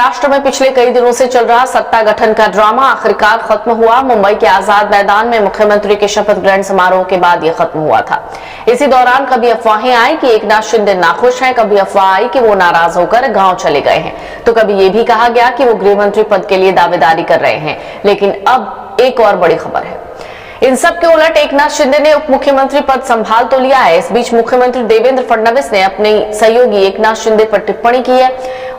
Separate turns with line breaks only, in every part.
महाराष्ट्र में पिछले कई दिनों से चल रहा सत्ता गठन का ड्रामा आखिरकार खत्म हुआ। मुंबई के आजाद मैदान में मुख्यमंत्री के शपथ ग्रहण समारोह के बाद यह खत्म हुआ था। इसी दौरान कभी अफवाहें आई कि एकनाथ शिंदे नाखुश हैं, कभी अफवाह आई कि वो नाराज होकर गांव चले गए हैं, तो कभी ये भी कहा गया कि वो गृह मंत्री पद के लिए दावेदारी कर रहे हैं। लेकिन अब एक और बड़ी खबर है। इन सब के उलट एकनाथ शिंदे ने उप मुख्यमंत्री पद संभाल तो लिया है। इस बीच मुख्यमंत्री देवेंद्र फडणवीस ने अपने सहयोगी एकनाथ शिंदे पर टिप्पणी की है।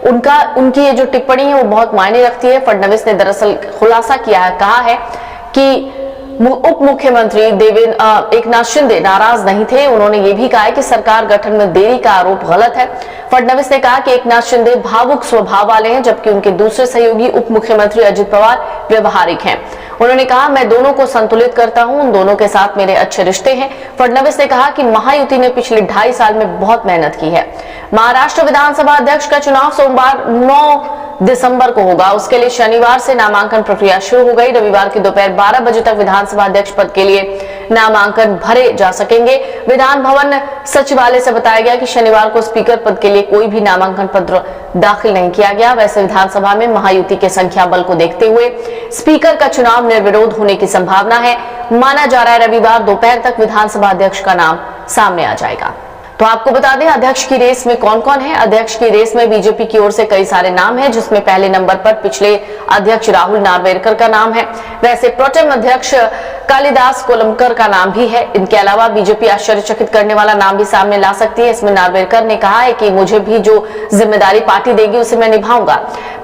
उनकी ये जो टिप्पणी है वो बहुत मायने रखती है। फडणवीस ने दरअसल खुलासा किया है, कहा है कि उप मुख्यमंत्री एकनाथ शिंदे नाराज नहीं थे। उन्होंने ये भी कहा है कि सरकार गठन में देरी का आरोप गलत है। फडणवीस ने कहा कि एकनाथ शिंदे भावुक स्वभाव वाले हैं, जबकि उनके दूसरे सहयोगी उप मुख्यमंत्री अजित पवार व्यवहारिक हैं। उन्होंने कहा, मैं दोनों को संतुलित करता हूं, उन दोनों के साथ मेरे अच्छे रिश्ते हैं। फडणवीस ने कहा कि महायुति ने पिछले 2.5 साल में बहुत मेहनत की है। महाराष्ट्र विधानसभा अध्यक्ष का चुनाव सोमवार 9 दिसंबर को होगा। उसके लिए शनिवार से नामांकन प्रक्रिया शुरू हो गई। रविवार की दोपहर 12 बजे तक विधानसभा अध्यक्ष पद के लिए नामांकन भरे जा सकेंगे। विधान भवन सचिवालय से बताया गया कि शनिवार को स्पीकर पद के लिए कोई भी नामांकन पत्र दाखिल नहीं किया गया। वैसे विधानसभा में महायुति के संख्या बल को देखते हुए स्पीकर का चुनाव निर्विरोध होने की संभावना है। माना जा रहा है रविवार दोपहर तक विधानसभा अध्यक्ष का नाम सामने आ जाएगा। तो आपको बता दें, अध्यक्ष की रेस में कौन कौन है। अध्यक्ष की रेस में बीजेपी की ओर से कई सारे नाम हैं, जिसमें पहले नंबर पर पिछले अध्यक्ष राहुल नार्वेकर का नाम है। वैसे प्रोटेम अध्यक्ष कालिदास कोलंबकर का नाम भी है। इनके अलावा बीजेपी आश्चर्यचकित करने वाला नाम भी सामने ला सकती है। इसमें नार्वेकर ने कहा है कि मुझे भी जो जिम्मेदारी पार्टी देगी उसे मैं निभाऊंगा।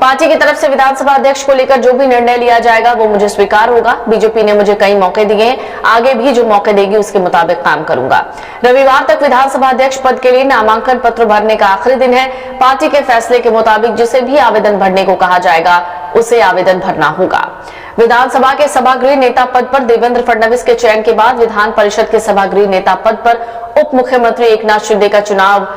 पार्टी की तरफ से विधानसभा अध्यक्ष को लेकर जो भी निर्णय लिया जाएगा वो मुझे स्वीकार होगा। बीजेपी ने मुझे कई मौके दिए हैं, आगे भी जो मौके देगी उसके मुताबिक काम करूंगा। रविवार तक विधानसभा अध्यक्ष पद के लिए नामांकन पत्र भरने का आखिरी दिन है। पार्टी के फैसले के मुताबिक जिसे भी आवेदन भरने को कहा जाएगा उसे आवेदन भरना होगा। विधानसभा के सभागृह नेता पद पर देवेंद्र फडणवीस के चयन के बाद विधान परिषद के सभागृह नेता पद पर उप मुख्यमंत्री एकनाथ शिंदे का चुनाव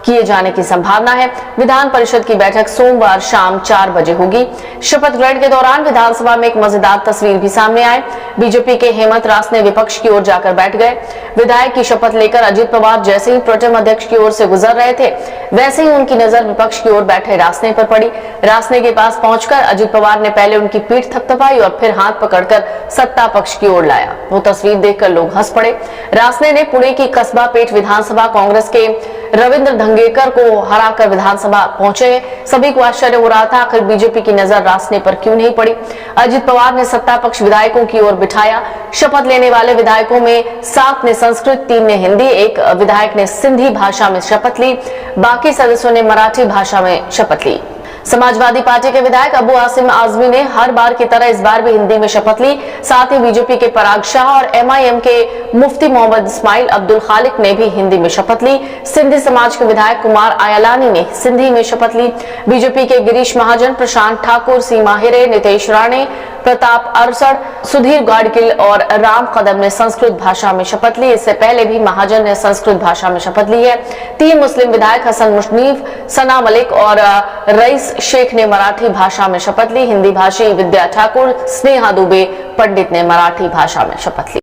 किए जाने की संभावना है। विधान परिषद की बैठक सोमवार शाम 4 बजे होगी। शपथ ग्रहण के दौरान विधानसभा में एक मजेदार तस्वीर भी सामने आए। बीजेपी के हेमंत रास ने विपक्ष की ओर जाकर बैठ गए। विधायक की शपथ लेकर अजित पवार जैसे ही प्रोटेम अध्यक्ष की ओर से गुजर रहे थे, वैसे ही उनकी नजर विपक्ष की ओर बैठे रासने पर पड़ी। रासने के पास पहुंचकर अजित पवार ने पहले उनकी पीठ थपथपाई और फिर हाथ पकड़कर सत्ता पक्ष की ओर लाया। वो तस्वीर देखकर लोग हंस पड़े। रासने ने पुणे की कस्बा पेठ विधानसभा कांग्रेस के रविंद्र धंगेकर को हराकर विधानसभा पहुंचे। सभी को आश्चर्य हो रहा था, आखिर बीजेपी की नजर रासने पर क्यों नहीं पड़ी। अजित पवार ने सत्ता पक्ष विधायकों की ओर बिठाया। शपथ लेने वाले विधायकों में 7 ने संस्कृत, 3 ने हिंदी, एक विधायक ने सिंधी भाषा में शपथ ली, बाकी सदस्यों ने मराठी भाषा में शपथ ली। समाजवादी पार्टी के विधायक अबू आसिम आजमी ने हर बार की तरह इस बार भी हिंदी में शपथ ली। साथ ही बीजेपी के पराग शाह और MIM के मुफ्ती मोहम्मद इस्माइल अब्दुल खालिक ने भी हिंदी में शपथ ली। सिंधी समाज के विधायक कुमार आयलानी ने सिंधी में शपथ ली। बीजेपी के गिरीश महाजन, प्रशांत ठाकुर, सीमा हिरे, नितेश राणे, प्रताप अरसड़, सुधीर गाडगिल और राम कदम ने संस्कृत भाषा में शपथ ली। इससे पहले भी महाजन ने संस्कृत भाषा में शपथ ली है। 3 मुस्लिम विधायक हसन मुशनीफ, सना मलिक और रईस शेख ने मराठी भाषा में शपथ ली। हिंदी भाषी विद्या ठाकुर, स्नेहा दुबे पंडित ने मराठी भाषा में शपथ ली।